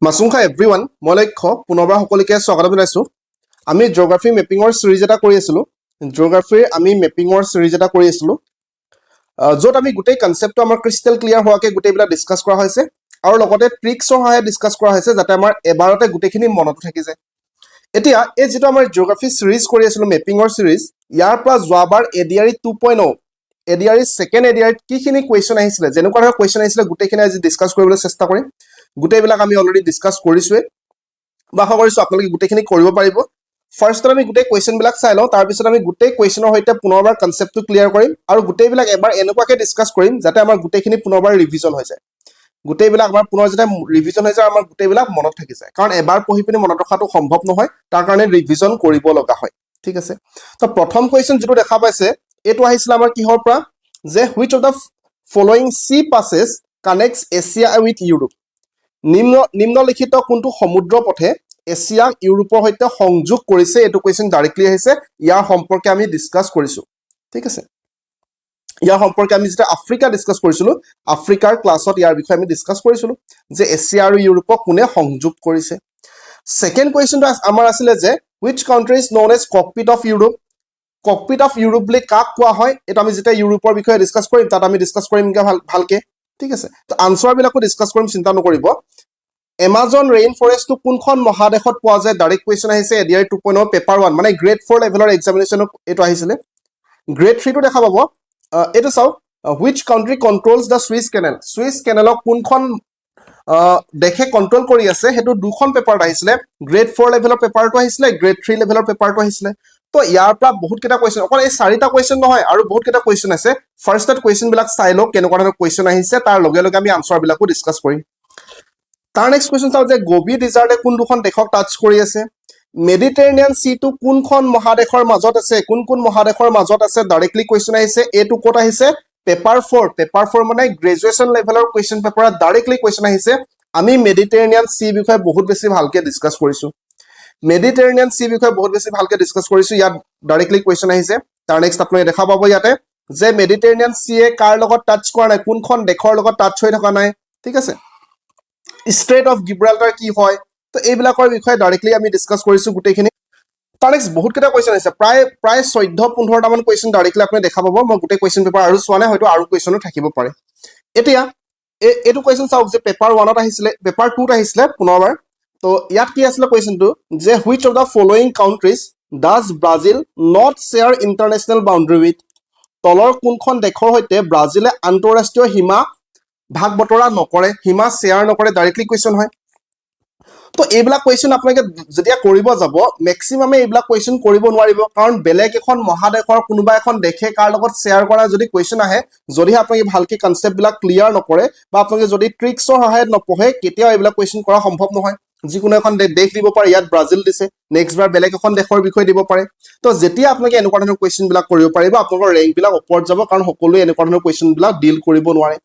মাছুংখা everyone মই লক্ষ্য পুনৰবাৰ সকলোকে স্বাগতম জনাইছোঁ আমি জিঅ'গ্ৰাফি মেপিঙৰ সিৰিজ এটা কৰি আছিলোঁ জিঅ'গ্ৰাফিৰ আমি মেপিঙৰ সিৰিজ এটা কৰি আছিলোঁ য'ত আমি গোটেই কনচেপ্টটো আমাৰ ক্ৰিষ্টেল ক্লিয়াৰ হোৱাকৈ গোটেইবিলাক ডিছকাছ কৰা হৈছে আৰু লগতে ট্ৰিক্সৰ সহায়ত ডিছকাছ কৰা হৈছে যাতে আমাৰ এবাৰতে গোটেইখিনি মনত থাকি যায় এতিয়া এই যিটো আমাৰ জিঅ'গ্ৰাফি সিৰিজ কৰি আছিলোঁ মেপিঙৰ সিৰিজ ইয়াৰ পৰা যোৱাবাৰ এডিআৰই 2.0 এডিআৰই ছেকেণ্ড এডিআৰইত কিখিনি কুৱেশ্যন আহিছিলে যেনেকুৱা ধৰণৰ কুৱেশ্যন আহিছিলে গোটেইখিনি আজি ডিছকাছ কৰিবলৈ চেষ্টা কৰিম গোটেইবিলাক আমি অলৰেডি ডিছকাছ কৰিছোৱে বা আশা কৰিছোঁ আপোনালোকে গোটেইখিনি কৰিব পাৰিব ফাৰ্ষ্টত আমি গোটেই কুৱেশ্যনবিলাক চাই লওঁ তাৰপিছত আমি গোটেই কুৱেশ্যনৰ সৈতে পুনৰবাৰ কনচেপ্টটো ক্লিয়াৰ কৰিম আৰু গোটেইবিলাক এবাৰ এনেকুৱাকৈ ডিছকাছ কৰিম যাতে আমাৰ গোটেইখিনি পুনৰবাৰ ৰিভিজন হৈ যায় গোটেইবিলাক আমাৰ পুনৰ যেতিয়া ৰিভিজন হৈ যায় আমাৰ গোটেইবিলাক মনত থাকি যায় কাৰণ এবাৰ পঢ়ি পিনি মনত ৰখাটো সম্ভৱ নহয় তাৰ কাৰণে ৰিভিজন কৰিব লগা হয় ঠিক আছে তো প্ৰথম কুৱেশ্যন যেটো দেখা পাইছে এটো আহিছিল আমাৰ কিহৰ পৰা যে which of the following sea passes connects Asia with Europe নিম্নলিখিত কোনটো সমুদ্ৰ পথে এছিয়াক ইউৰোপৰ সৈতে সংযোগ কৰিছে এটো কোৱেশ্চন ডাইৰেক্টলি আহিছে ইয়াৰ সম্পৰ্কে আমি ডিসকাস কৰিছো ঠিক আছে ইয়াৰ সম্পৰ্কে আমি যেটা আফ্ৰিকা ডিসকাস কৰিছিলো আফ্ৰিকাৰ ক্লাছত ইয়াৰ বিষয়ে আমি ডিসকাস কৰিছিলো যে এছিয়া আৰু ইউৰোপক কোনে সংযোগ কৰিছে সেকেন্ড কোৱেশ্চনটো আমাৰ আছিল যে which country is known as cockpit of Europe cockpit of Europe বুলি কাক কোৱা হয় এটা আমি যেটা ইউৰোপৰ বিষয়ে ডিসকাস কৰিম তাত আমি ডিসকাস কৰিম ভালকে ঠিক আছে তো আনসাৰ বিলাকো ডিসকাস কৰিম চিন্তা নকৰিব এমাজন ৰেইন ফৰেষ্টটো কোনখন মহাদেশত পোৱা যায় ডাইৰেক্ট কোৱেশ্চন আহিছে এডিআৰ 2.0 পেপাৰ 1 মানে গ্ৰেড 4 লেভেলৰ এক্সামিনেচন এটো আহিছিলে গ্ৰেড 3 টো দেখা পাব এটো চাও which country controls the Suez Canal কোনখন দেখে কন্ট্ৰোল কৰি আছে হেতু দুখন পেপাৰত আহিছিলে গ্ৰেড 4 লেভেলৰ পেপাৰটো আহিছিলে গ্ৰেড 3 লেভেলৰ পেপাৰটো আহিছিলে তো ইয়াৰ পৰা বহুত কেটা কোৱেশ্চন অকল এই চাৰিটা কোৱেশ্চন নহয় আৰু বহুত কেটা কোৱেশ্চন আছে ফাৰ্ষ্টত কোৱেশ্চন বিলাক চাই লওক কেনেকুৱা ধৰণৰ কোৱেশ্চন আহিছে তাৰ লগে লগে আমি আনসাৰ বিলাকো ডিসকাস কৰিম তাৰ নেক্সট কোৱেশ্চন চাও যে গোবি ডিজাৰ্টে কোন দুখন দেশক টাচ কৰি আছে মেডিটেৰেনিয়ান সি টু কোনখন মহাদেশৰ মাজত আছে কোন মহাদেশৰ মাজত আছে ডাইৰেক্টলি কোৱেশ্চন আহিছে এটো কোট আহিছে পেপাৰ 4 মানে গ্ৰেজুৱেচন লেভেলৰ কোৱেশ্চন পেপাৰত ডাইৰেক্টলি কোৱেশ্চন আহিছে আমি মেডিটেৰেনিয়ান সি বিষয়ে বহুত বেছি ভালকে ডিসকাস কৰিছো মেডিটেৰেনিয়ান সি বিষয়ে বহুত বেছি ভালকে ডিসকাস কৰিছো ইয়াত ডাইৰেক্টলি কোৱেশ্চন আহিছে তাৰ নেক্সট আপোনালোকে দেখা পাব ইয়াতে যে মেডিটেৰেনিয়ান সি এ কাৰ লগত টাচ কৰা নাই কোনখন দেশৰ লগত টাচ হৈ থকা নাই ঠিক আছে স্ট্ৰেট অফ গিব্ৰাল্টাৰ কি হয় তো এইবিলাকৰ বিষয়ে ডাইৰেক্টলি আমি ডিসকাস কৰিছো গুটেইখিনি তাৰ নেক্সট বহুত কেটা কোৱেশ্চন আছে প্ৰায় 14-15 টা মান কোৱেশ্চন ডাইৰেক্টলি আপুনি দেখা পাব মই গুটেই কোৱেশ্চন পেপাৰ আৰু সোৱা নাই হয়তো আৰু কোৱেশ্চনো থাকিব পাৰে এতিয়া এটো কোৱেশ্চন চাওক যে পেপাৰ 1 ত আহিছিলে পেপাৰ 2 ত আহিছিলে পুনৰবাৰ তো ইয়াত কি আছিল কোৱেশ্চনটো যে which of the following countries does Brazil not share international boundary with তলৰ কোনখন দেশৰ সৈতে ব্ৰাজিলে আন্তঃৰাষ্ট্ৰীয় সীমা ভাগ বতৰা নকৰে সীমা শেয়াৰ নকৰে ডাইৰেক্টলি কোৱেশ্চন হয় তো এইবিলাক কোৱেশ্চন আপোনালোকে যেতিয়া কৰিব যাব ম্যাক্সিমামে এইবিলাক কোৱেশ্চন কৰিব নোৱাৰিব কাৰণ বেলেগ এখন মহাদেশৰ কোনোবা এখন দেশে কাৰ লগত শেয়াৰ কৰা যদি কোৱেশ্চন আহে যদি আপোনালোকে ভালকে কনসেপ্ট বিলাক ক্লিয়াৰ নকৰে বা আপোনালোকে যদি ট্ৰিক্সৰ সহায়ত নপঢ়ে কেতিয়াও এইবিলাক কোৱেশ্চন কৰা সম্ভৱ নহয় যিকোনো এখন দেশ দিব পাৰে ইয়াত ব্ৰাজিল দিছে নেক্সট বাৰ বেলেগ এখন দেশৰ বিষয় দিব পাৰে তো যেতিয়া আপোনালোকে এনেকুৱা ধৰণৰ কোৱেশ্চন বিলাক কৰিব পাৰিব আপোনালোকৰ ৰেংক বিলাক ওপৰত যাব কাৰণ সকলোৱে এনেকুৱা ধৰণৰ কোৱেশ্চন বিলাক ডিল কৰিব নোৱাৰে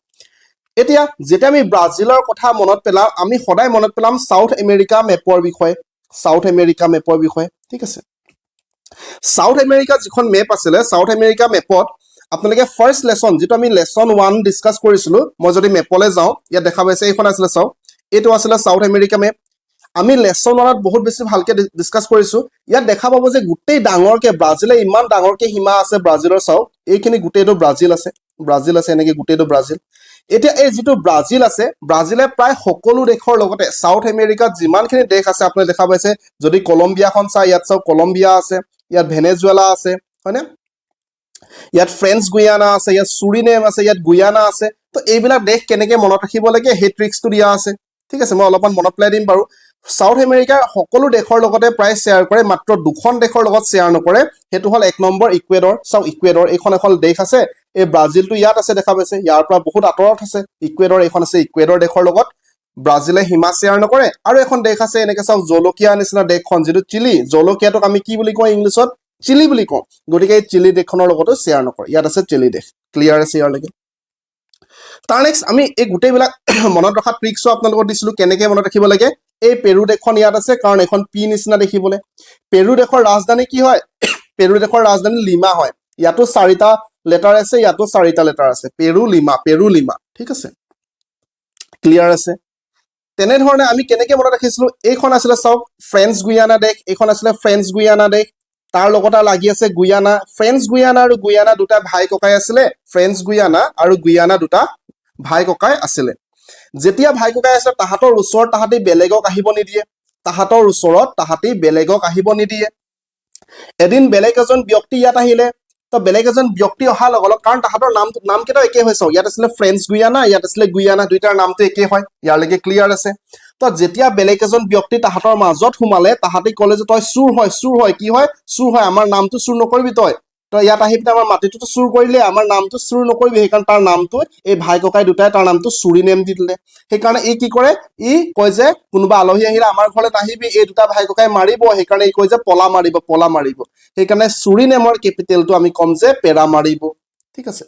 এতিয়া যেটা আমি ব্ৰাজিলৰ কথা মনত পেলাম আমি সদায় মনত পেলাম সাউথ আমেৰিকা মেপৰ বিষয়ে ঠিক আছে সাউথ আমেৰিকা যিখন মেপ আছিল সাউথ আমেৰিকা মেপত আপোনালোকে ফাৰ্স্ট লেসন যেটো আমি লেসন 1 ডিসকাস কৰিছিলো মই যদি মেপলে যাও ইয়া দেখা পাইছে এইখন আছিল চাও এটো আছিল সাউথ আমেৰিকা মেপ আমি লেসন 1ত বহুত বেছি ভালকে ডিসকাস কৰিছো ইয়াত দেখা পাব যে গুটেই ডাঙৰকে ব্ৰাজিলে ইমান ডাঙৰকে সীমা আছে ব্ৰাজিলৰ চাও এইখিনি গুটেইটো ব্ৰাজিল আছে এনেকে গুটেইটো ব্ৰাজিল এতিয়া এই যেটো ব্ৰাজিল আছে ব্ৰাজিলে প্ৰায় সকলো দেশৰ লগতে সাউথ আমেৰিকাত যিমানখিনি দেশ আছে আপুনি দেখা পাইছে যদি কলম্বিয়াখন চাই ইয়াত চাও কলম্বিয়া আছে ইয়াত ভেনেজুৱেলা আছে হয়নে ইয়াত ফ্ৰেঞ্চ গুয়ানা আছে ইয়াত সুৰিনেম আছে ইয়াত গুয়ানা আছে তো এইবিলাক দেশ কেনেকে মনত ৰাখিব লাগে হে ট্ৰিক্সটো দিয়া আছে ঠিক আছে মই অলপমান মনত পেলাই দিম বাৰু সাউথ আমেৰিকাৰ সকলো দেশৰ লগতে প্ৰায় শেয়াৰ কৰে মাত্ৰ দুখন দেশৰ লগত শেয়াৰ নকৰে হেতু হল এক নম্বৰ ইকুৱেডৰ চাও ইকুৱেডৰ এখন দেশ আছে এই ব্ৰাজিলটো ইয়াত আছে দেখা পাইছে ইয়াৰ পৰা বহুত আতৰত আছে ইকুৱেডৰ এখন আছে ইকুৱেডৰ দেশৰ লগত ব্ৰাজিলে হিমা শেয়াৰ নকৰে আৰু এখন দেশ আছে এনেকে চাও জলকিয়া নিচিনা দেশখন যেটো চিলি জলকিয়াটোক আমি কি বুলি কওঁ ইংলিছত চিলি বুলি কওঁ গতিকে চিলি দেশখনৰ লগতো শেয়াৰ নকৰে ইয়াত আছে চিলি দেশ ক্লিয়াৰ আছে ইয়াৰ লাগে তাৰ নেক্সট আমি এই গুটেইবিলাক মনত ৰখা ট্ৰিক্সও আপোনালোকক দিছিলো কেনেকে মনত ৰাখিব লাগে এই পেৰু দেশখন ইয়াত আছে কাৰণ এখন পি নিচিনা দেখিবলে পেৰু দেশৰ ৰাজধানী কি হয় পেৰু দেশৰ ৰাজধানী লিমা হয় ইয়াতো 4টা লেটাৰ আছে ইয়াতো 4টা লেটাৰ আছে পেৰু লিমা ঠিক আছে ক্লিয়াৰ আছে তেনেধৰণে আমি কেনেকে মনত ৰাখিছিলো এইখন আছিলে চাওক ফ্ৰেঞ্চ গুয়ানা দেশ এইখন আছিলে ফ্ৰেঞ্চ গুয়ানা দেশ তাৰ লগত লাগি আছে গুয়ানা ফ্ৰেঞ্চ গুয়ানা আৰু গুয়ানা দুটা ভাই ককাই আছিলে ফ্ৰেঞ্চ গুয়ানা আৰু গুয়ানা দুটা ভাই ককাই আছিলে যেতিয়া ভাই ককাই আছিলে তাহাঁতৰ ওচৰত তাহাঁতি বেলেগক আহিব নিদিয়ে তাহাঁতৰ ওচৰত তাহাঁতি বেলেগক আহিব নিদিয়ে এদিন বেলেগ এজন ব্যক্তি ইয়াত আহিলে তো বেলেগ এজন ব্যক্তি অহাৰ লগে লগে কাৰণ তাহাঁতৰ নাম কেইটা একে হৈছে ইয়াত আছিলে ফ্ৰেঞ্চ গুয়ানা ইয়াত আছিলে গুয়ানা দুইটাৰ নামটো একে হয় ইয়ালৈকে ক্লিয়াৰ আছে তো যেতিয়া বেলেগ এজন ব্যক্তি তাহাঁতৰ মাজত সোমালে তাহাঁতি ক'লে যে তই চুৰ হয় কি হয় চুৰ হয় আমাৰ নামটো চুৰ নকৰিবি তই ইয়াত আহি পিনে আমাৰ মাটিটোতো চুৰ কৰিলে আমাৰ নামটো চুৰ নকৰিবি সেইকাৰণে তাৰ নামটো এই ভাই ককাই দুটাই তাৰ নামটো চুৰি নেম দি দিলে সেইকাৰণে ই কি কৰে ই কয় যে কোনোবা আলহী আহিলে আমাৰ ঘৰত নাহিবি এই দুটা ভাই ককাই মাৰিব সেইকাৰণে ই কয় যে পলা মাৰিব সেইকাৰণে চুৰি নেমৰ কেপিটেলটো আমি কম যে পেৰা মাৰিব ঠিক আছে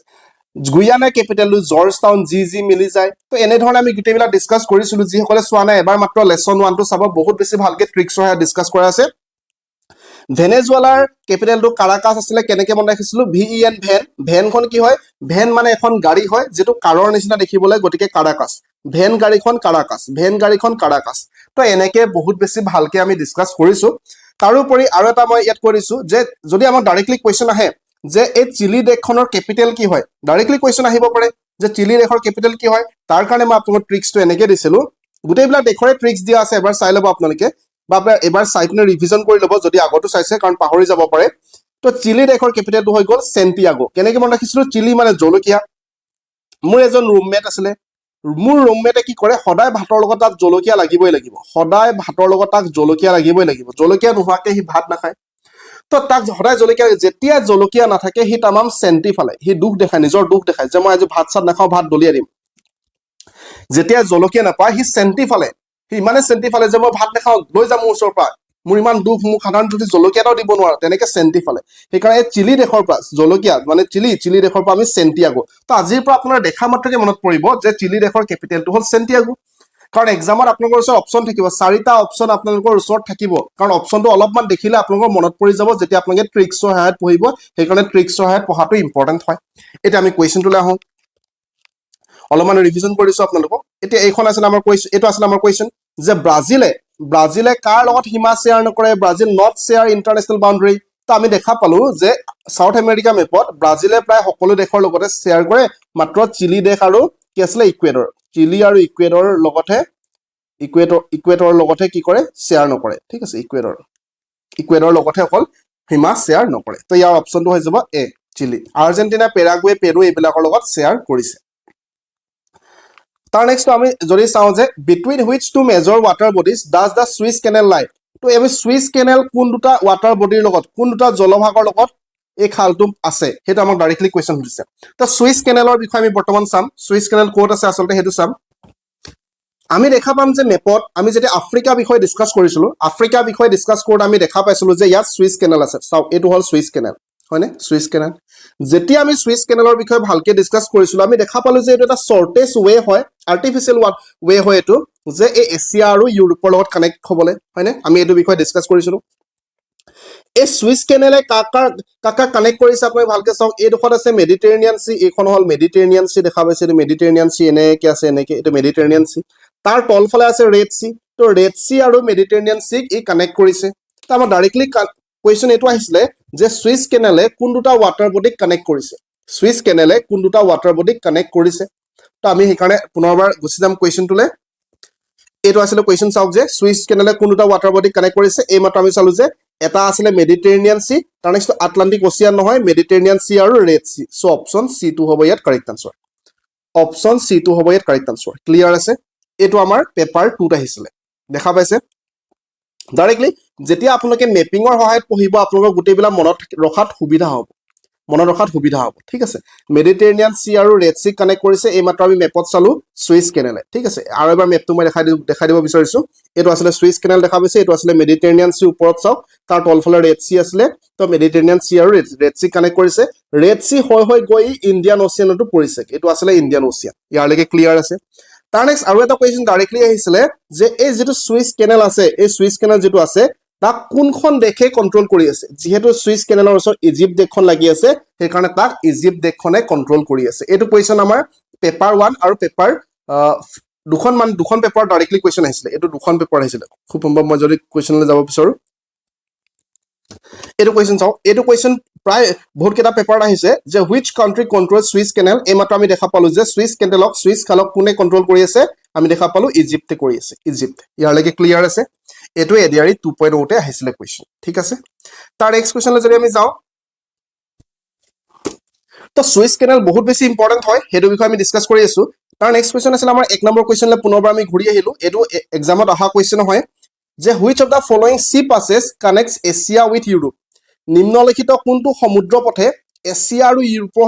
গুয়ানা কেপিটেলটো জৰ্জ টাউন জি মিলি যায় তো এনেধৰণে আমি গোটেইবিলাক ডিছকাছ কৰিছিলো যিসকলে চোৱা নাই এবাৰ মাত্ৰ লেচন 1 টো চাব বহুত বেছি ভালকে ট্ৰিক্সৰ ডিছকাছ কৰা আছে ভেনেজুৱেলাৰ কেপিটেলটো কাৰাকাছ আছিলে কেনেকে মনত ৰাখিছিলো VEN ভেনখন কি হয় ভেন মানে এখন গাড়ী হয় যেটো কাৰৰ নিচিনা দেখিবলৈ গতিকে কাৰাকাছ ভেন গাড়ীখন কাৰাকাছ তো এনেকে বহুত বেছি ভালকে আমি ডিছকাছ কৰিছো তাৰোপৰি আৰু এটা মই ইয়াত কৰিছো যে যদি আমাৰ ডাইৰেক্টলি কোৱেশ্চন আহে যে এই চিলি দেশখনৰ কেপিটেল কি হয় ডাইৰেক্টলি কোৱেশ্চন আহিব পাৰে যে চিলি দেশৰ কেপিটেল কি হয় তাৰ কাৰণে মই আপোনাক ট্ৰিক্সটো এনেকে দিছিলো গোটেইবিলাক দেশৰে ট্ৰিক্স দিয়া আছে এবাৰ চাই ল'ব আপোনালোকে বা আপোনাৰ এবাৰ চাই পিনে ৰিভিজন কৰি ল'ব যদি আগতো চাইছে কাৰণ পাহৰি যাব পাৰে তো চিলি দেশৰ কেপিটেলটো হৈ গ'ল সেন্টিয়াগো কেনেকে মনত ৰাখিছিলো চিলি মানে জলকীয়া মোৰ এজন ৰুমমেট আছিলে মোৰ ৰুমমেটে কি কৰে সদায় ভাতৰ লগত তাক জলকীয়া লাগিবই লাগিব জলকীয়া নোহোৱাকে সি ভাত নাখায় তো তাক সদায় জলকীয়া যেতিয়া জলকীয়া নাথাকে সি তামাম চেন্টি ফালে সি দুখ দেখায় নিজৰ দুখ দেখায় যে মই আজি ভাত চাত নাখাওঁ ভাত দলিয়াই দিম যেতিয়া জলকীয়া নাপায় সি চেন্টি ফালে সি ইমানে চেন্টি ফালে যে মই ভাত নাখাওঁ লৈ যাম মোৰ ওচৰৰ পৰা মোৰ ইমান দুখ মোক সাধাৰণ যদি জলকীয়া এটাও দিব নোৱাৰো তেনেকে চেন্টি ফালে সেইকাৰণে চিলি দেশৰ পৰা জলকীয়া মানে চিলি দেশৰ পৰা আমি সেন্টিয়াগো তো আজিৰ পৰা আপোনাৰ দেখা মাত্ৰকে মনত পৰিব যে চিলি দেশৰ কেপিটেলটো হ'ল সেন্টিয়াগো কাৰণ এক্সামত আপোনালোকৰ ওচৰত অপচন থাকিব চাৰিটা অপচন আপোনালোকৰ ওচৰত থাকিব কাৰণ অপচনটো অলপমান দেখিলে আপোনালোকৰ মনত পৰি যাব যেতিয়া আপোনালোকে ট্ৰিক্সৰ সহায়ত পঢ়িব সেইকাৰণে ট্ৰিক্সৰ সহায়ত পঢ়াটো ইম্পৰ্টেণ্ট হয় এতিয়া আমি কুৱেশ্যনটোলৈ আহোঁ অলপমান ৰিভিজন কৰিছো আপোনালোকক এতিয়া এইখন আছিল আমাৰ কুৱেশ্যন এইটো আছিল আমাৰ কুৱেশ্যন যে ব্ৰাজিলে কাৰ লগত সীমা শ্বেয়াৰ নকৰে Brazil not share international boundary তো আমি দেখা পালো যে সাউথ আমেৰিকা মেপত ব্ৰাজিলে প্ৰায় সকলো দেশৰ লগতে শ্বেয়াৰ কৰে মাত্ৰ চিলি দেশ আৰু কি আছিলে ইকুৱেডৰ চিলি আৰু ইকুৱেডৰৰ লগতে কি কৰে শ্বেয়াৰ নকৰে ঠিক আছে ইকুৱেডৰ লগতে অকল সীমা শ্বেয়াৰ নকৰে তো ইয়াৰ অপচনটো হৈ যাব এ চিলি আৰ্জেণ্টিনা পেৰাগুৱে পেৰু এইবিলাকৰ লগত শ্বেয়াৰ কৰিছে তাৰ নেক্সট আমি যদি চাওঁ যে between which two major water bodies does the Suez canal lie তো আমি সুইচ কেনেল কোন দুটা ৱাটাৰ বডিৰ লগত কোন দুটা জলভাগৰ লগত এই খালটো আছে সেইটো আমাক ডাইৰেক্টলি কুৱেশ্যন সুধিছে তো সুইচ কেনেলৰ বিষয়ে আমি বৰ্তমান চাম সুইচ কেনেল ক'ত আছে আচলতে সেইটো চাম আমি দেখা পাম যে মেপত আমি যেতিয়া আফ্ৰিকা বিষয়ে ডিছকাছ কৰিছিলো আফ্ৰিকা বিষয়ে ডিছকাছ কৰোঁতে আমি দেখা পাইছিলো যে ইয়াত সুইচ কেনেল আছে চাওক এইটো হ'ল সুইচ কেনেল হয়নে সুইচ কেনেল যেতিয়া আমি সুইচ কেনেলৰ বিষয়ে ভালকে ডিছকাছ কৰিছিলো আমি দেখা পালো যে এইটো এটা শৰ্টেজ ৱে হয় আৰ্টিফিচিয়েল ৱে হয় এইটো যে এই এছিয়া আৰু ইউৰোপৰ লগত কানেক্ট হ'বলৈ হয়নে আমি এইটো বিষয়ে ডিছকাছ কৰিছিলো এই সুইচ কেনেলে কাক কানেক্ট কৰিছে আপুনি ভালকে চাওক এইডোখৰত আছে মেডিটেৰেনিয়ান চি এইখন হ'ল মেডিটেৰেনিয়ান চি দেখা পাইছে এইটো মেডিটেৰেনিয়ান চি এনেকে আছে এনেকে এইটো মেডিটেৰেনিয়ান চি তাৰ তলফালে আছে ৰেড চি তো ৰেড চি আৰু মেডিটেৰেনিয়ান চিক ই কানেক্ট কৰিছে তো আমাৰ ডাইৰেক্টলি কুৱেশ্যন এইটো আহিছিলে যে সুইচ কেনেলে কোন দুটা ৱাটাৰ বডিক কানেক্ট কৰিছে তো আমি সেইকাৰণে পুনৰবাৰ গুচি যাম কুৱেশ্যনটোলৈ এইটো আছিলে কুৱেশ্যন চাওক যে সুইচ কেনেলে কোন দুটা ৱাটাৰ বডিক কানেক্ট কৰিছে এই মাত্ৰ আমি চালো যে এটা আছিলে মেডিটেৰেনিয়ান চি তাৰ নেক্সট আটলান্টিক অচিয়ান নহয় মেডিটেৰেনিয়ান চি আৰু red sea so option C to হ'ব ইয়াত কাৰেক্ট আনসাৰ ক্লিয়াৰ আছে এইটো আমাৰ পেপাৰ 2ত আহিছিলে দেখা পাইছে ডাইৰেক্টলি যেতিয়া আপোনালোকে মেপিঙৰ সহায়ত পঢ়িব আপোনালোকৰ গোটেইবিলাক মনত ৰখাত সুবিধা হ'ব ঠিক আছে মেডিটেৰেনিয়ান চি আৰু ৰেড চি কানেক্ট কৰিছে এই মাত্ৰ আমি মেপত চালো সুইচ কেনেলে ঠিক আছে আৰু এবাৰ মেপটো মই দেখাই দিব বিচাৰিছো এইটো আছিলে সুইচ কেনেল দেখা পাইছে এইটো আছিলে মেডিটেৰেনিয়ান চি ওপৰত চাওক তাৰ তলফালে ৰেড চি আছিলে তো মেডিটেৰেনিয়ান চি আৰু ৰেড চি কানেক্ট কৰিছে ৰেড চি হৈ গৈ ইণ্ডিয়ান অচিয়ানতো পৰিছে এইটো আছিলে ইণ্ডিয়ান অচিয়ান ইয়ালৈকে ক্লিয়াৰ আছে তাৰ নেক্সট আৰু এটা কুৱেশ্যন ডাইৰেক্টলি আহিছিলে যে এই যেটো সুইচ কেনেল আছে এই সুইচ কেনেল যেটো আছে তাক কোনখন দেশে কন্ট্ৰোল কৰি আছে যেহেতু সুইচ কেনেলৰ ওচৰত ইজিপ্ট দেশখন লাগি আছে সেইকাৰণে তাক ইজিপ্ট দেশখনে কন্ট্ৰোল কৰি আছে এইটো কুৱেশ্যন আমাৰ পেপাৰ 1 আৰু পেপাৰ দুখন পেপাৰ ডাইৰেক্টলি কুৱেশ্যন আহিছিলে এইটো দুখন পেপাৰ আহিছিলে খুব সম্ভৱ মই যদি কুৱেশ্যনলৈ যাব বিচাৰো এইটো কুৱেশ্যন চাওঁ এইটো কুৱেশ্যন প্ৰায় বহুত কেইটা পেপাৰত আহিছে যে which country control Suez canal এইমাত্ৰ আমি দেখা পালো যে সুইচ খালক কোনে কণ্ট্ৰল কৰি আছে আমি দেখা পালো ইজিপ্তে কৰি আছে ইজিপ্ত ইয়াৰলৈকে ক্লিয়াৰ আছে এইটো এডিআৰই 2.0 তে আহিছিলে কুৱেশ্যন ঠিক আছে তাৰ নেক্সট কুৱেশ্যনলৈ যদি আমি যাওঁ তো সুইচ কেনেল বহুত বেছি ইম্পৰ্টেণ্ট হয় সেইটো বিষয়ে আমি ডিছকাছ কৰি আছো তাৰ নেক্সট কুৱেশ্যন আছিল আমাৰ 1 নম্বৰ কুৱেশ্যনলৈ পুনৰবাৰ আমি ঘূৰি আহিলো এইটো এক্সামত অহা কুৱেশ্যন হয় যে which of the following sea passes connects Asia with Europe নিম্নলিখিত কোনটো সমুদ্ৰ পথে এছিয়া আৰু ইউৰোপৰ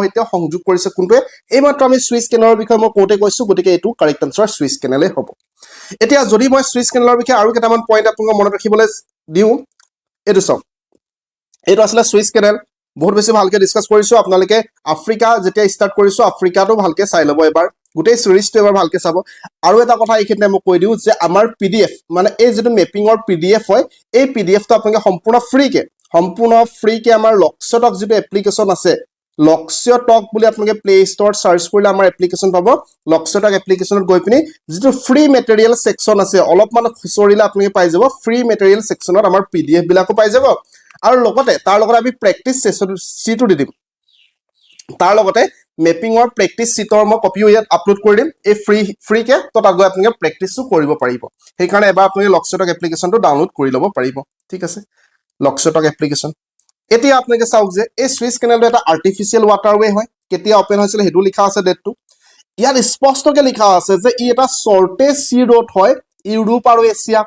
সৈতে সংযোগ কৰিছে কোনটোৱে এইমাত্ৰ আমি সুইচ কেনেলৰ বিষয়ে মই কওঁতে কৈছো গতিকে এইটো কাৰেক্ট আনসাৰ সুইচ কেনেলে হ'ব এতিয়া যদি মই সুইচ কেনেলৰ বিষয়ে আৰু কেইটামান পইণ্ট আপোনালোকক মনত ৰাখিবলৈ দিওঁ এইটো চাওক এইটো আসলে সুইচ কেনেল বহুত বেছি ভালকে ডিসকাস কৰিছো আপোনালোকে আফ্ৰিকা যেতিয়া ষ্টাৰ্ট কৰিছো আফ্ৰিকাটো ভালকে চাই ল'ব এবাৰ গোটেই সিৰিজটো এবাৰ ভালকে চাব আৰু এটা কথা এইখিনিতে মই কৈ দিওঁ যে আমাৰ পিডিএফ মানে এই যেটো মেপিংৰ পিডিএফ হয় এই পিডিএফটো আপোনালোকে সম্পূৰ্ণ ফ্ৰীকে আমাৰ লক্ষ্যটক যেটো এপ্লিকেশন আছে লক্ষ্যটক বুলি আপোনালোকে প্লে ষ্টৰত সাৰ্চ কৰিলে আমাৰ এপ্লিকেশন পাব লক্ষ্যটক এপ্লিকেশনত গৈ পিনি যেটো ফ্ৰী মেটেৰিয়েল সেকশন আছে অলপমান খুচৰিলে আপোনালোকে পাই যাব ফ্ৰী মেটেৰিয়েল সেকশনত আমাৰ পিডিএফ বিলাকো পাই যাব আৰু লগতে তাৰ লগত আমি প্ৰেক্টিস সেশন সিটো দি দিম তাৰ লগতে মেপিংৰ প্ৰেক্টিস সিটৰ মই কপিও ইয়াত আপলোড কৰি দিম এই ফ্ৰীকে তো তাত গৈ আপোনালোকে প্ৰেক্টিসও কৰিব পাৰিব সেই কাৰণে এবাৰ আপোনালোকে লক্ষ্যটক এপ্লিকেশনটো ডাউনলোড কৰি ল'ব পাৰিব ঠিক আছে লক্ষ্যটক এপ্লিকেশন এতিয়া আপোনালোকে চাওক যে এই সুইচ কেনেলটো এটা আৰ্টিফিশিয়াল ৱাটাৰৱে হয় কেতিয়া ওপেন হৈছিল হেতু লিখা আছে ডেটটো ইয়াত স্পষ্টকৈ লিখা আছে যে ই এটা শৰ্টেজ সি ৰোড হয় ইউৰোপ আৰু এছিয়া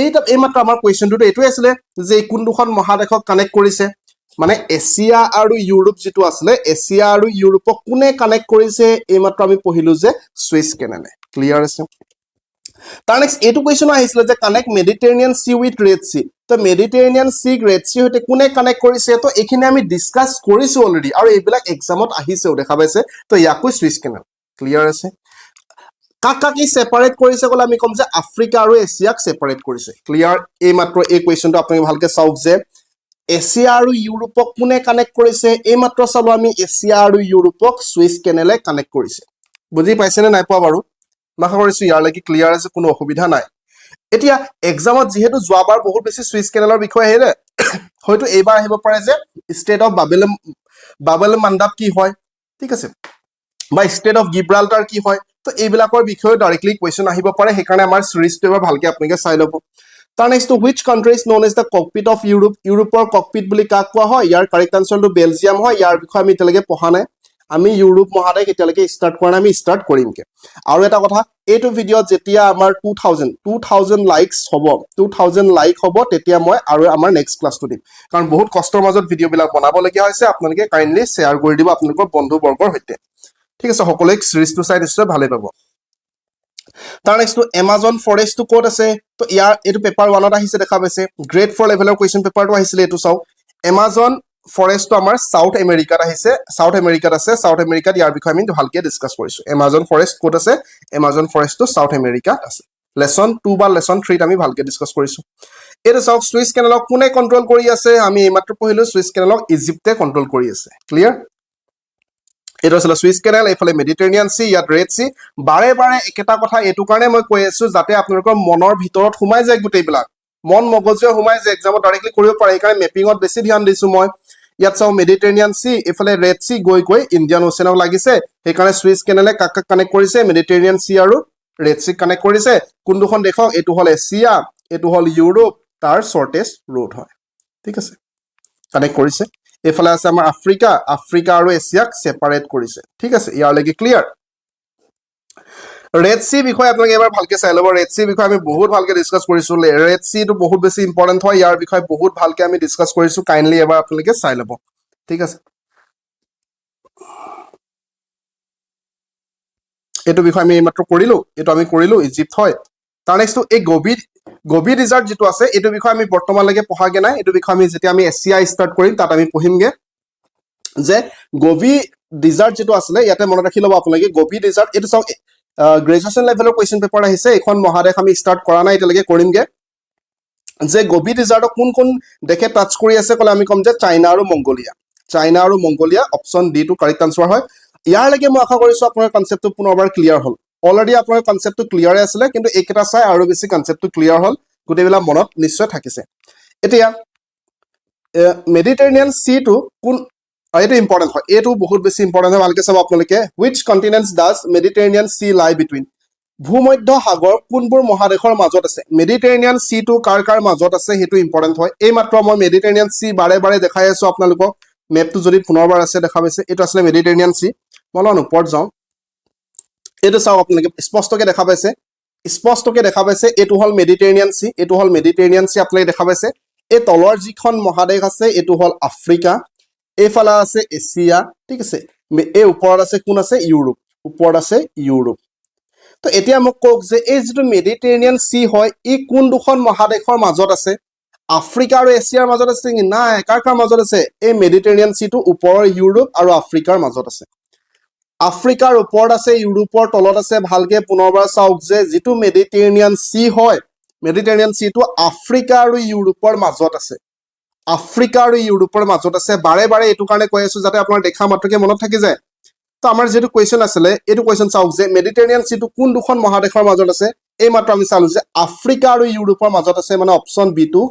এই মাত্ৰ আমাৰ কোৱেশ্চনটো এইটোৱে আছিল যে কোন দুখন মহাদেশক কানেক্ট কৰিছে মানে এছিয়া আৰু ইউৰোপ যেটো আছিল এছিয়া আৰু ইউৰোপক কোনে কানেক্ট কৰিছে এই মাত্ৰ আমি পঢ়িলো যে সুইচ কেনেলে ক্লিয়াৰ আছে তাৰ নেক্সট এইটো কোৱেশ্চন আহিছিল যে connect Mediterranean sea with red sea তো মেডিটেৰেনিয়ান সি ৰেড সি হতে কোনে কানেক্ট কৰিছে তো এইখিনি আমি ডিসকাস কৰিছো অলৰেডি আৰু এইবিলাক এক্সামত আহিছেও দেখা পাইছে তো ইয়াকো সুইচ কেনেল ক্লিয়াৰ আছে কাকা কি সেপাৰেট কৰিছে কলে আমি কম যে আফ্ৰিকা আৰু এছিয়াক সেপাৰেট কৰিছে ক্লিয়াৰ এই মাত্ৰ এই কোৱেশ্চনটো আপুনি ভালকে চাওক যে এছিয়া আৰু ইউৰোপক কোনে কানেক্ট কৰিছে এই মাত্ৰ চালো আমি এছিয়া আৰু ইউৰোপক সুইচ কেনেলে কানেক্ট কৰিছে বুজি পাইছেনে নাই পোৱা বাৰু মাখা কৰিছো ইয়াৰ লাগি ক্লিয়াৰ আছে কোনো অসুবিধা নাই এতিয়া এক্সামত যেহেতু যোৱাবাৰ বহুত বেছি সুইচ কেনেলৰ বিষয় আহিলে হয়তো এইবাৰ আহিব পাৰে যে ষ্টেট অফ বাবেল মান্দাব কি হয় ঠিক আছে বা ষ্টেট অফ গিব্ৰাল্টাৰ কি হয় তো এইবিলাকৰ বিষয়ে ডাইৰেক্টলি কোৱেশ্চন আহিব পাৰে সেইকাৰণে আমাৰ সিৰিজটো এবাৰ ভালকে আপোনালোকে চাই ল'ব তাৰ next which country is known as the cockpit of Europe ইউৰোপৰ ককপিট বুলি কাক কোৱা হয় ইয়াৰ কাৰেক্ট আনসাৰটো বেলজিয়াম হয় ইয়াৰ বিষয়ে আমি এতিয়ালৈকে পঢ়া নাই আমি ইউৰোপ মহাদেশ এতিয়ালৈকে ষ্টাৰ্ট কৰা নাই আমি ষ্টাৰ্ট কৰিমকে আৰু এটা কথা এইটো ভিডিঅ'ত যেতিয়া আমাৰ 2000 লাইকস হ'ব 2000 লাইক হ'ব তেতিয়া মই আৰু আমাৰ নেক্সট ক্লাছটো দিম কাৰণ বহুত কষ্টৰ মাজত ভিডিঅ'বিলাক বনাবলগীয়া হৈছে আপোনালোকে কাইন্ডলি শেয়াৰ কৰি দিব আপোনালোকৰ বন্ধু বৰ্গৰ সৈতে ঠিক আছে সকলোৱে সিৰিজটো চাই নিশ্চয় ভালে পাব তাৰ নেক্সট এমাজন ফৰেষ্টটো কোড আছে তো ইয়াৰ এটো পেপাৰ 1ত আহিছে দেখা পাইছে গ্ৰেড 4 লেভেলৰ কোৱেশ্চন পেপাৰটো আহিছিল এটো চাও এমাজন ফৰেষ্টটো আমাৰ সাউথ আমেৰিকাত আহিছে সাউথ আমেৰিকাত আছে সাউথ আমেৰিকাত ইয়াৰ বিষয়ে আমি ভালকে ডিসকাস কৰিছো এমাজন ফৰেষ্ট কোড আছে এমাজন ফৰেষ্টটো সাউথ আমেৰিকাত আছে লেসন 2 বা লেসন 3 ত আমি ভালকে ডিসকাস কৰিছো এটো চাওক সুইচ কেনেলক কোনে কন্ট্ৰোল কৰি আছে আমি এইমাত্ৰ পঢ়িলো সুইচ কেনেলক ইজিপ্তে কন্ট্ৰোল কৰি আছে ক্লিয়াৰ এটো আছিল সুইচ কেনেল এফালে মেডিটেৰেনিয়ান সি ইয়াত ৰেড সি বাৰে বাৰে একেটা কথা এটো কাৰণে মই কৈ আছো যাতে আপোনালোকৰ মনৰ ভিতৰত সোমাই যায় গুটেইবিলাক মন মগজুৱে সোমাই যায় এক্সামত ডাইৰেক্টলি কৰিব পাৰে এইকাৰণে মেপিংত বেছি ধ্যান দিছো মই ইয়াত চাও মেডিটেৰেনিয়ান সি এফালে ৰেড সি গৈ ইণ্ডিয়ান ওচেনক লাগিছে সেইকাৰণে সুইচ কেনেলে কাক কানেক্ট কৰিছে মেডিটেৰেনিয়ান সি আৰু ৰেড সি কানেক্ট কৰিছে কোন দুখন দেখক এটো হল এছিয়া এটো হল ইউৰোপ তাৰ শৰ্টেজ ৰোড হয় ঠিক আছে কানেক্ট কৰিছে এফালে আছে আমাৰ আফ্ৰিকা আৰু এছিয়াক সেপাৰেট কৰিছে ঠিক আছে ইয়াৰ লাগি ক্লিয়াৰ ৰেড সি বিষয় আপোনালোকে এবাৰ ভালকে চাই ল'ব ৰেড সি বিষয় আমি বহুত ভালকে ডিসকাস কৰিছো ৰেড সি টো বহুত বেছি ইম্পৰ্টেন্ট হয় ইয়াৰ বিষয় বহুত ভালকে আমি ডিসকাস কৰিছো কাইন্ডলি এবাৰ আপোনালোকে চাই ল'ব ঠিক আছে এটো বিষয় আমি মাত্ৰ কৰিলো ইজিপ্ত হয় তাৰ নেক্সট এই গবি ৰিজাৰ্ট যেটো আছে এটো বিষয় আমি বৰ্তমানলৈকে পঢ়াগে নাই এটো বিষয় আমি যেতিয়া আমি এছিয়া ষ্টাৰ্ট কৰিম তাত আমি পঢ়িমগে যে গবি ৰিজাৰ্ট যেটো আছে ইয়াতে মনত ৰাখি ল'ব আপোনালোকে গবি ৰিজাৰ্ট এটো চাওক গ্ৰেজুৱেচন লেভেলৰ কোৱেশ্চন পেপাৰ আহিছে এখন মহাদেশ আমি ষ্টাৰ্ট কৰা নাই এতিয়ালৈকে কৰিমগে যে গবি ৰিজাৰ্টক কোন দেখে টাচ কৰি আছে কলে আমি কম যে চাইনা আৰু মংগোলিয়া অপচন ডি টো কাৰেক্ট আনসাৰ হয় ইয়াৰ লাগে মই আশা কৰিছো আপোনাৰ কনসেপ্টটো পুনৰবাৰ ক্লিয়াৰ হ'ল অলৰেডি আপোনাৰ কনসেপ্টটো ক্লিয়াৰ আছিল কিন্তু এইকেইটা চাই আৰু বেছি কনসেপ্টটো ক্লিয়াৰ হ'ল গোটেইবিলা মনত নিশ্চয় থাকিছে এতিয়া মেডিটেৰেনিয়ান সিটো কোন এটা ইম্পৰ্টেন্ট হয় এটো বহুত বেছি ইম্পৰ্টেন্ট হয় ভালকে চাব আপোনালোকে which continents does Mediterranean Sea lie between ভূমধ্য সাগৰ কোনবোৰ মহাদেশৰ মাজত আছে মেডিটেৰেনিয়ান সিটো কাৰ মাজত আছে হেতু ইম্পৰ্টেন্ট হয় এই মাত্ৰ মই মেডিটেৰেনিয়ান সি বাৰে বাৰে দেখাই আছো আপোনালোকক মেপটো যদি পুনৰবাৰ আছে দেখা পাইছে এটো আসলে মেডিটেৰেনিয়ান সি মলন ওপৰত যাও এটো চাও আপোনালোকে স্পষ্টকৈ দেখা পাইছে এটো হল মেডিটেৰেনিয়ান সি আপোনালোকে দেখা পাইছে এই তলৰ যিখন মহাদেশ আছে এটো হল আফ্ৰিকা এইফালে আছে এছিয়া ঠিক আছে এই ওপৰত আছে কোন আছে ইউৰোপ ওপৰত আছে ইউৰোপ তো এতিয়া মোক কক যে এই যেটো মেডিটেৰেনিয়ান সি হয় ই কোন দুখন মহাদেশৰ মাজত আছে আফ্ৰিকা আৰু এছিয়াৰ মাজত আছে কি নাই কাৰ মাজত আছে এই মেডিটেৰেনিয়ান সিটো ওপৰৰ ইউৰোপ আৰু আফ্ৰিকাৰ মাজত আছে আফ্ৰিকাৰ ওপৰত আছে ইউৰোপৰ তলত আছে ভালকে পুনৰবাৰ চাওক যে যেটো মেডিটেৰেনিয়ান সি হয় মেডিটেৰেনিয়ান সিটো আফ্ৰিকা আৰু ইউৰোপৰ মাজত আছে আফ্ৰিকা আৰু ইউৰোপৰ মাজত আছে বাৰে বাৰে এটো কাৰণে কৈ আছো যাতে আপোনাৰ দেখা মাত্ৰকে মনত থাকি যায় তো আমাৰ যেটো কোৱেশ্চন আছিল এটো কোৱেশ্চন চাওক যে মেডিটেৰেনিয়ান সিটো কোন দুখন মহাদেশৰ মাজত আছে এই মাত্ৰ আমি চালো যে আফ্ৰিকা আৰু ইউৰোপৰ মাজত আছে মানে অপচন বি টো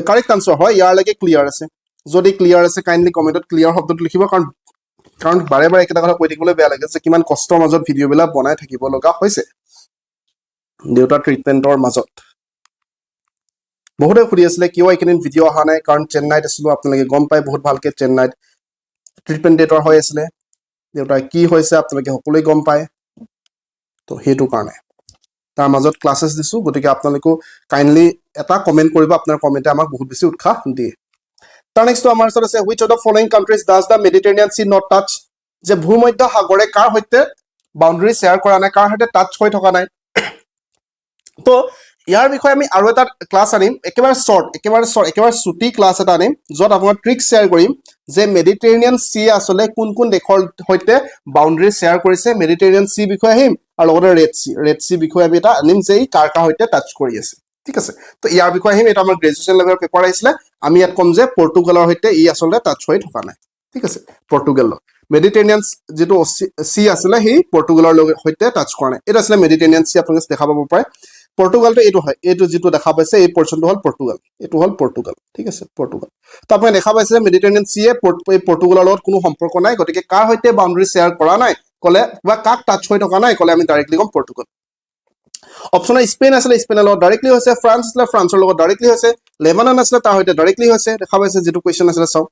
কাৰেক্ট আনসাৰ হয় ইয়াৰ লাগে ক্লিয়াৰ আছে যদি ক্লিয়াৰ আছে কাইন্ডলি কমেন্টত ক্লিয়াৰ শব্দটো লিখিব কাৰণ বাৰে বাৰে এটা কথা কৈ থাকিবলৈ বেয়া লাগে যে কিমান কষ্টৰ মাজত ভিডিও বিলাক বনাই থাকিব লগা হৈছে দেউতা ট্ৰিটমেন্টৰ মাজত বহুতে খুদি আছিল কিয় এইকিন ভিডিও অহা নাই কাৰণ চেন্নাইত আছিল আপোনালোকে গম পাই বহুত ভালকে চেন্নাইত ট্ৰিটমেন্ট ডেটৰ হৈ আছিল দেউতা কি হৈছে আপোনালোকে সকলোই গম পায় তো হেতু কাৰণে তাৰ মাজত ক্লাसेस দিছো গতিকে আপোনালোকে কাইন্ডলি এটা কমেন্ট কৰিব আপোনাৰ কমেন্টে আমাক বহুত বেছি উৎসাহ দিয়ে তাৰ নেক্সট আমাৰ ওচৰত আছে which of the following countries does the Mediterranean Sea not touch যে ভূমধ্য সাগৰে কাৰ হৈতে বাউন্ডাৰী শেয়াৰ কৰা নাই কাৰ হৈতে টাচ হৈ থকা নাই তো ইয়াৰ বিষয়ে আমি আৰু এটা ক্লাস আনিম একেবাৰে শৰ্ট একেবাৰে ছুটি ক্লাস এটা আনিম যত আপোনাৰ ট্ৰিক শেয়াৰ কৰিম যে মেডিটেৰেনিয়ান সি আসলে কোন কোন দেশৰ হৈতে বাউন্ডাৰী শেয়াৰ কৰিছে মেডিটেৰেনিয়ান সি বিষয়ে আহিম আৰু লগতে ৰেড সি বিষয়ে আমি এটা আনিম যে কাৰ হৈতে টাচ কৰি আছে ঠিক আছে তো ইয়াৰ বিষয়ে আহিম এটা আমাৰ গ্ৰেজুৱেচন লেভেলৰ পেপাৰ আহিছিল আমি ইয়াত কম যে পৰ্তুগালৰ হৈতে ই আসলে টাচ হৈ থকা নাই ঠিক আছে পৰ্তুগাল মেডিটেৰেনিয়ান যেটো সি আছিল হে পৰ্তুগালৰ হৈতে টাচ কৰা নাই এটা আছিল মেডিটেৰেনিয়ান সি আপোনালোকে দেখা পাব পাৰে পৰ্তুগাল তো এটো হয় এটো যেটো দেখা পাইছে এই পৰ্চনটো হল পৰ্তুগাল এটো হল পৰ্তুগাল ঠিক আছে পৰ্তুগাল তো আপুনি দেখা পাইছে মেডিটেৰেনিয়ান সি এ পৰ্তুগালৰ লগত কোনো সম্পৰ্ক নাই গতিকে কাৰ হৈতে বাউন্ডাৰী শেয়াৰ কৰা নাই কলে বা কাক টাচ হৈ থকা নাই কলে আমি ডাইৰেক্টলি কম পৰ্তুগাল অপচন স্পেন আছিল স্পেনৰ লগত ডাইৰেক্টলি হৈছে ফ্ৰান্স আছিল ফ্ৰান্সৰ লগত ডাইৰেক্টলি হৈছে লেবানন আছিল তাৰ হৈতে ডাইৰেক্টলি হৈছে দেখা পাইছে যেটো কোৱেশ্চন আছিল চাও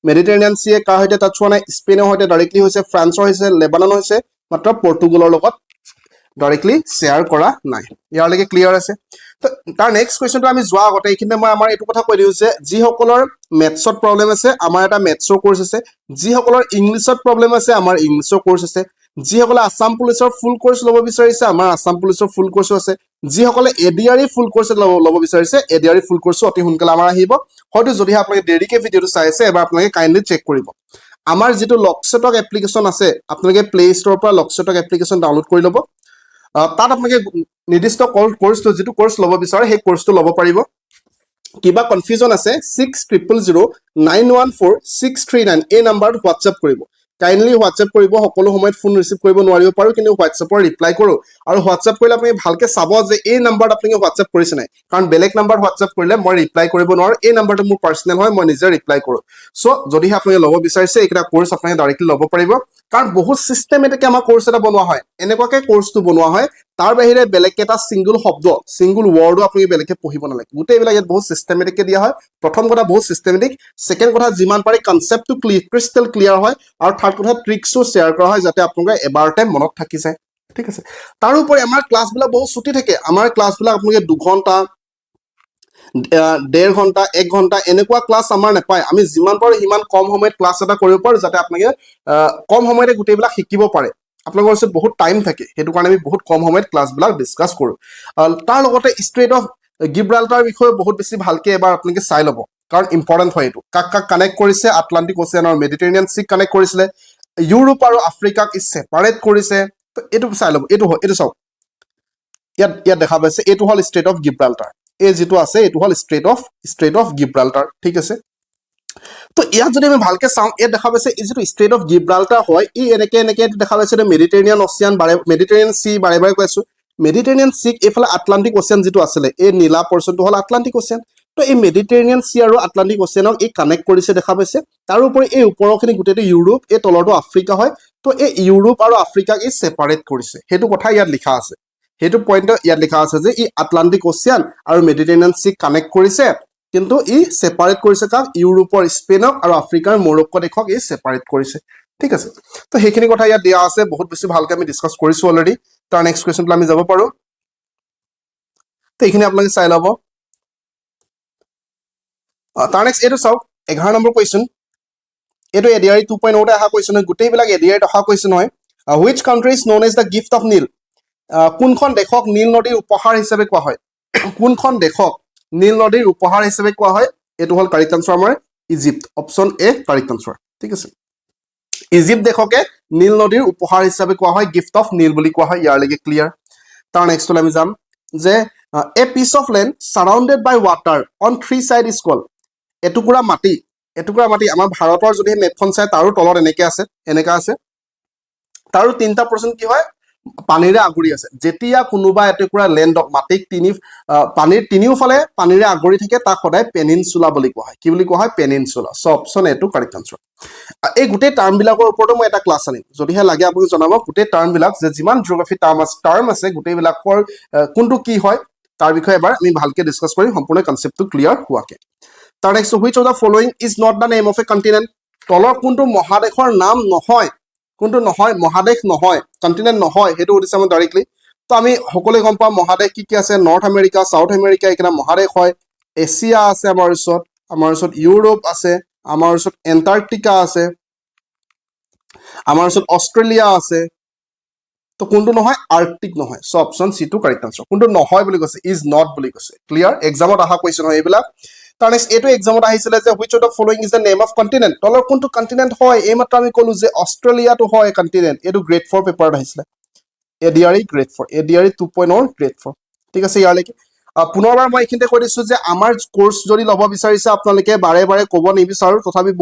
মেডিটেৰেনিয়ান সি এ কাৰ হৈতে টাচ হোৱা নাই স্পেনৰ হৈতে ডাইৰেক্টলি হৈছে ফ্ৰান্সৰ হৈছে লেবানন হৈছে মাত্ৰ পৰ্তুগালৰ লগত ডাইৰেক্টলি শেয়াৰ কৰা নাই ইয়াৰ লাগে ক্লিয়াৰ আছে তো তাৰ নেক্সট কোৱেশ্চনটো আমি যোৱা আগতে এইখিনে মই আমাৰ এটো কথা কৈ দিও যে যি সকলৰ মেথছত প্ৰবলেম আছে আমাৰ এটা মেথছৰ কোৰ্স আছে যি সকলৰ ইংলিছত প্ৰবলেম আছে আমাৰ ইংলিছৰ কোৰ্স আছে যি সকলে আসাম পুলিচৰ ফুল কোৰ্স লব বিচাৰিছে আমাৰ আসাম পুলিচৰ ফুল কোৰ্স আছে যি সকলে এডিআৰই ফুল কোৰ্স লব বিচাৰিছে এডিআৰই ফুল কোৰ্স অতি সোনকালে আমাৰ আহিব হয়তো যদি আপোনালোকে দেৰিকে ভিডিওটো চাই আছে এবাৰ আপোনালোকে কাইন্ডলি চেক কৰিব আমাৰ যেটো লকছেটক এপ্লিকেশন আছে আপোনালোকে প্লে ষ্টৰৰ পৰা লকছেটক এপ্লিকেশন ডাউনলোড কৰি লব তাত আপোনালোকে নিৰ্দিষ্ট কোৰ্সটো যেটো কোৰ্স লব বিচাৰে সেই কোৰ্সটো লব পাৰিব কিবা কনফিউজন আছে 6000914639 এই নাম্বাৰত হোৱাটসএপ কৰিব কাইন্ডলি হোৱাটসএপ কৰিব সকলো সময়ত ফোন ৰিসিভ কৰিব নোৱাৰিব পাৰো কিন্তু হোৱাটসএপৰ ৰিপ্লাই কৰো আৰু হোৱাটসএপ কৰিলে আপুনি ভালকে চাব যে এই নাম্বাৰত আপুনি হোৱাটসএপ কৰিছে নাই কাৰণ বেলেগ নাম্বাৰত হোৱাটসএপ কৰিলে মই ৰিপ্লাই কৰিব নোৱাৰো এই নাম্বাৰটো মোৰ পাৰ্সোনেল হয় মই নিজে ৰিপ্লাই কৰো সো যদি আপুনি লব বিচাৰিছে এটা কোৰ্স আপুনি ডাইৰেক্টলি লব পাৰিব কাৰণ বহুত সিস্টেমেটিক আমাৰ কোৰ্স এটা বনোৱা হয় এনেকুৱাকে কোৰ্সটো বনোৱা হয় তাৰ বাহিৰে বেলেগ এটা সিঙ্গল শব্দ সিঙ্গল ওয়াৰ্ডও আপুনি বেলেগকে পঢ়িব নালাগে গোটেইবিলাক ইয়াত বহুত সিস্টেমেটিককে দিয়া হয় প্ৰথম কথা বহুত সিস্টেমেটিক সেকেন্ড কথা যিমান পাৰি কনসেপ্টটো ক্ৰিস্টেল ক্লিয়াৰ হয় আৰু থাৰ্ড কথা ট্ৰিক্সও শেয়াৰ কৰা হয় যাতে আপোনালোকে এবাৰতে মনত থাকি যায় ঠিক আছে তাৰ উপৰি আমাৰ ক্লাছবিলাক বহুত ছুটি থাকে আমাৰ ক্লাছবিলাক আপোনালোকে 2 ঘণ্টা 1.5 ঘণ্টা 1 ঘণ্টা এনেকুৱা ক্লাছ আমাৰ নাপায় আমি যিমান পাৰো হিমান কম সময়ত ক্লাছ এটা কৰিব পাৰো যাতে আপোনালোকে কম সময়তে গোটেইবিলাক শিকিব পাৰে আপোনালোকৰ ওচৰত বহুত টাইম থাকে হেতু কাৰণে আমি বহুত কম সময়ত ক্লাছবিলাক ডিসকাস কৰো তাৰ লগতে ষ্ট্ৰেট অফ গিব্ৰাল্টাৰ বিষয়ে বহুত বেছি ভালকে এবাৰ আপোনালোকে চাই লব কাৰণ ইম্পৰ্টেন্ট হয় এটো কাক কানেক্ট কৰিছে আটলান্টিক ওচিয়ান আৰু মেডিটেৰেনিয়ান সি কানেক্ট কৰিছিলে ইউৰোপ আৰু আফ্ৰিকাক ই সেপাৰেট কৰিছে তো এটো চাই লব এটো চাও ইয়াত দেখা পাইছে এটো হল ষ্ট্ৰেট অফ গিব্ৰাল্টাৰ এই যেটো আছে এটো হল ষ্ট্ৰেট অফ গিব্ৰাল্টাৰ ঠিক আছে তো ইয়াত যদি আমি ভালকে চাওঁ ইয়াত দেখা পাইছে এই যিটো ষ্ট্ৰেইট অফ গিব্ৰাল্টাৰ হয় ই এনেকে দেখা পাইছে মেডিটেৰিয়ান অচিয়ান মেডিটেৰিয়ান চি বাৰে বাৰে কৈ আছো মেডিটেৰিয়ান চিক এইফালে আটলান্টিক অচিয়ান যিটো আছিলে এই নীলা পৰ্চনটো হ'ল আটলান্টিক অচিয়ান তো এই মেডিটেৰিয়ান চি আৰু আটলান্টিক অচিয়ানক এই কানেক্ট কৰিছে দেখা পাইছে তাৰোপৰি এই ওপৰৰখিনি গোটেইটো ইউৰোপ এই তলৰটো আফ্ৰিকা হয় তো এই ইউৰোপ আৰু আফ্ৰিকাক ই ছেপাৰেট কৰিছে সেইটো কথা ইয়াত লিখা আছে সেইটো পইণ্ট ইয়াত লিখা আছে যে ই আটলান্টিক অচিয়ান আৰু মেডিটেৰিয়ান চিক কানেক্ট কৰিছে কিন্তু ই ছেপাৰেট কৰিছে কাক ইউৰোপৰ স্পেইনক আৰু আফ্ৰিকাৰ মৰক্কো দেশক ই ছেপাৰেট কৰিছে ঠিক আছে তো সেইখিনি কথা ইয়াত দিয়া আছে বহুত বেছি ভালকে আমি ডিসকাস কৰিছো অলৰেডি তাৰ নেক্সট কোৱেশ্চনটো আমি যাব পাৰো তো এইখিনি আপোনালোকে চাই ল'ব তাৰ নেক্সট এইটো চাওক 11 নম্বৰ কোৱেশ্চন এইটো এডিআৰই 2.0 তে অহা কোৱেশ্চন গোটেইবিলাক এডিআৰই অহা কোৱেশ্চন হয় which country is known as the gift of Nile কোনখন দেশক নীল নদীৰ উপহাৰ হিচাপে কোৱা হয় কোনখন দেশক নীল নদীৰ উপহাৰ হিচাপে কোৱা হয় এটো হল কাৰেক্ট আনসাৰ আমাৰ ইজিপ্ট অপচন এ কাৰেক্ট আনসাৰ ঠিক আছে ইজিপ্ট দেশকে নীল নদীৰ উপহাৰ হিচাপে কোৱা হয় গিফট অফ নীল বুলি কোৱা হয় ইয়াৰ লাগি ক্লিয়াৰ তাৰ নেক্সট আমি যাম যে a piece of land surrounded by water on three side is called এটুকুৰা মাটি আমাৰ ভাৰতৰ যদি মেপখন চাই তাৰো তলত এনেকে আছে তাৰো তিনটা পাৰ্চেন্ট কি হয় পানীৰে আগুৰি আছে যেতিয়া কোনোবা এটুকুৰা ল্যান্ডক মাটিক পানীৰ তিনিওফালে পানীৰে আগুৰি থাকে তাক সদায় পেনিনসুলা বুলি কোৱা হয় কি বুলি কোৱা হয় পেনিনসুলা সো অপচন এ টু কাৰেক্ট আনসাৰ এই গোটেই টাৰ্ম বিলাকৰ ওপৰতো মই এটা ক্লাছ আনিম যদিহে লাগে আপুনি জনাব গোটেই টাৰ্ম বিলাক যে যিমান জিঅগ্ৰাফি টাৰ্ম আছে গোটেই বিলাকৰ কোনটো কি হয় তাৰ বিষয়ে এবাৰ আমি ভালকে ডিসকাস কৰিম সম্পূৰ্ণ কনসেপ্টটো ক্লিয়াৰ হোৱাকে তাৰ next which of the following is not da name of A continent তলৰ কোনটো মহাদেশৰ নাম নহয় কোনটো নহয় মহাদেশ নহয় কন্টিনেন্ট নহয় হেতু উদিছে আমি ডাইৰেক্টলি তো আমি সকলোৱে গম পাম মহাদেশ কি আছে নৰ্থ আমেৰিকা সাউথ আমেৰিকা একেটা মহাদেশ হয় এছিয়া আছে আমাৰ ওচৰত ইউৰোপ আছে আমাৰ ওচৰত এন্টাৰ্কটিকা আছে আমাৰ ওচৰত অষ্ট্ৰেলিয়া আছে তো কোনটো নহয় আৰ্কটিক নহয় so option C to correct answer কোনটো নহয় বুলি কৈছে ইজ নট বুলি কৈছে ক্লিয়াৰ এক্সামত আহা কোৱেশ্চন হয় এইবিলাক তাৰ নেক্সট এটো এক্সামত আহিছিলে যে which of the following is the name of continent তলৰ কোনটো কন্টিনেন্ট হয় এই মাত্ৰ আমি কলো যে অষ্ট্ৰেলিয়াটো হয় কন্টিনেন্ট এটো গ্ৰেড 4 পেপাৰত আহিছিলে এডিআৰই গ্ৰেড 4 এডিআৰই 2.0 গ্ৰেড 4 ঠিক আছে ইয়াৰ লাগি পুনৰবাৰ মই এইখিনিতে কৈ দিছো যে আমাৰ কোৰ্স যদি লব বিচাৰিছে আপোনালোকে বাৰে বাৰে ক'ব নিবিচাৰো তথাপি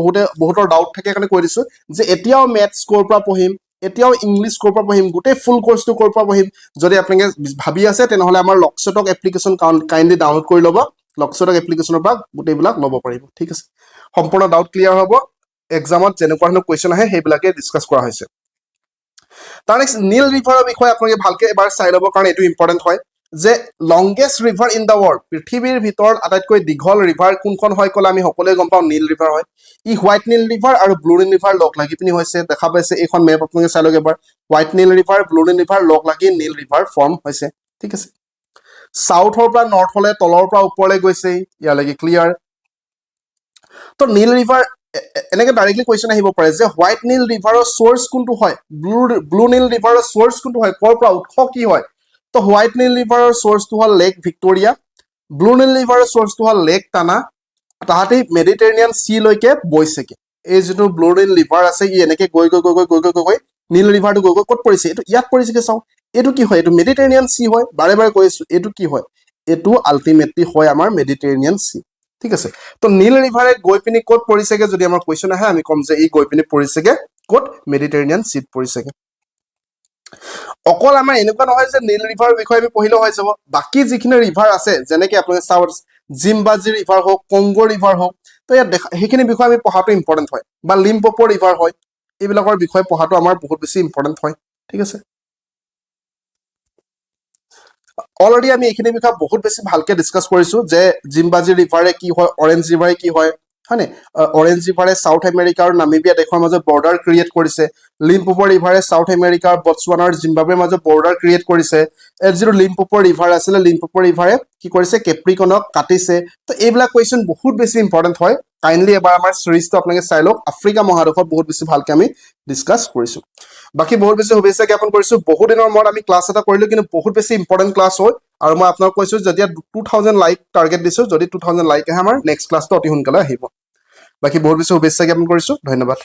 বহুতৰ ডাউট থাকে কাৰণে কৈ দিছো যে এতিয়াও ম্যাথছ কোৰ পৰা পঢ়িম এতিয়াও ইংলিশ কোৰ পৰা পঢ়িম গোটেই ফুল কোৰ্সটো কোৰ পৰা পঢ়িম যদি আপোনালোকে ভাবি আছে তেনেহলে আমাৰ লক্সটক এপ্লিকেশন কাইন্ডলি ডাউনলোড কৰি ল'ব লক্সটক এপ্লিকেশনৰ পৰা গোটেইবিলাক ল'ব পাৰিব ঠিক আছে সম্পূৰ্ণ ডাউট ক্লিয়াৰ হ'ব এক্সামত যেনেকুৱা ধৰণৰ কোৱেশ্চন আহে সেইবিলাকে ডিসকাস কৰা হৈছে তাৰ নেক্সট নীল ৰিভাৰৰ বিষয়ে আপোনালোকে ভালকে এবাৰ চাই ল'ব কাৰণ এটো ইম্পৰ্টেন্ট হয় যে longest river in the world পৃথিৱীৰ ভিতৰত আটাইতকৈ দীঘল ৰিভাৰ কোনখন হয় কলে আমি সকলোৱে গম পাওঁ নীল ৰিভাৰ হয় ই হোৱাইট নীল ৰিভাৰ আৰু ব্লু নীল ৰিভাৰ লগ লাগি পিনি হৈছে দেখা পাইছে এইখন মেপ আপোনালোকে চাই লওক এবাৰ হোৱাইট নীল ৰিভাৰ ব্লু নীল ৰিভাৰ লগ লাগি নীল ৰিভাৰ ফৰ্ম হৈছে ঠিক আছে সাউথৰ পৰা নৰ্থ হলে তলৰ পৰা ওপৰলৈ গৈছে ইয়াৰ লাগি ক্লিয়াৰ তো নীল ৰিভাৰ এনেকে ডাইৰেক্টলি কোৱেশ্চন আহিব পাৰে যে হোৱাইট নীল ৰিভাৰৰ সোৰ্স কোনটো হয় ব্লু নীল ৰিভাৰৰ সোৰ্স কোনটো হয় কৰ পৰা উৎস কি হয় তো হোৱাইট নীল ৰিভাৰৰ সোৰ্সটো হ'ল লেক ভিক্টোৰিয়া ব্লু নীল ৰিভাৰৰ সোৰ্সটো হ'ল লেক টানা তাহাতে মেডিটেৰিয়ান সি লৈকে বৈছেকে এই যেটো ব্লু নীল ৰিভাৰ আছে ই এনেকে গৈ নীল ৰিভাৰটো গৈ ক'ত পৰিছে এটো ইয়াত পৰিছে চাও এটো কি হয় এটো মেডিটেৰিয়ান সি হয় বাৰে বাৰে কৈছো এটো কি হয় এটো আলটিমেটলি হয় আমাৰ মেডিটেৰিয়ান সি ঠিক আছে তো নীল ৰিভাৰে গৈ পিনি ক'ত পৰিছেগে যদি আমাৰ কোৱেশ্চন আহে আমি কম যে ই গৈ পিনি পৰিছেগে ক'ত মেডিটেৰিয়ান সিত পৰিছেগে অকল আমাৰ এনেকুৱা নহয় যে নীল ৰিভাৰৰ বিষয়ে আমি পঢ়িলে হৈ যাব বাকি যিখিনি ৰিভাৰ আছে যেনেকে আপোনালোকে চাওক জিম্বাজি ৰিভাৰ হওক কংগো ৰিভাৰ হওক তো ইয়াত সেইখিনি বিষয় আমি পঢ়াটো ইম্পৰ্টেন্ট হয় বা লিম্পপো ৰিভাৰ হয় এইবিলাকৰ বিষয় পঢ়াটো আমাৰ বহুত বেছি ইম্পৰ্টেন্ট হয় ঠিক আছে অলৰেডি আমি এইখিনি বিষয় বহুত বেছি ভালকে ডিসকাস কৰিছো যে জিম্বাজি ৰিভাৰে কি হয় অৰেঞ্জ ৰিভাৰে কি হয় হয়নে অৰেঞ্জ ৰিভাৰে সাউথ আমেৰিকা আৰু নামিবিয়া দেশৰ মাজত বৰ্ডাৰ ক্ৰিয়েট কৰিছে লিম্পপো ৰিভাৰে সাউথ আমেৰিকা আৰু বটছৱানা আৰু জিম্বাবৱেৰ মাজত বৰ্ডাৰ ক্ৰিয়েট কৰিছে যিটো লিম্পপো ৰিভাৰ আছিল লিম্পপো ৰিভাৰে কি কৰিছে কেপ্ৰিকনক কাটিছে তো এইবিলাক কোৱেশ্চন বহুত বেছি ইম্পৰ্টেন্ট হয় কাইন্ডলি এবাৰ আমাৰ সিৰিজটো আপোনালোকে চাই লওক আফ্ৰিকা মহাদেশত বহুত বেছি ভালকে আমি ডিসকাস কৰিছো বাকি বহুত বেছি শুভেচ্ছা জ্ঞাপন কৰিছো বহুত দিনৰ মূৰত আমি ক্লাছ এটা কৰিলো কিন্তু বহুত বেছি ইম্পৰ্টেন্ট ক্লাছ হয় আৰু মই আপোনাক কৈছো যদি 2000 লাইক টাৰ্গেট দিছো যদি 2000 লাইক আহে আমাৰ নেক্সট ক্লাছটো অতি সোনকালে আহিব বাকি বহুত বেছি শুভেচ্ছা জ্ঞাপন কৰিছো ধন্যবাদ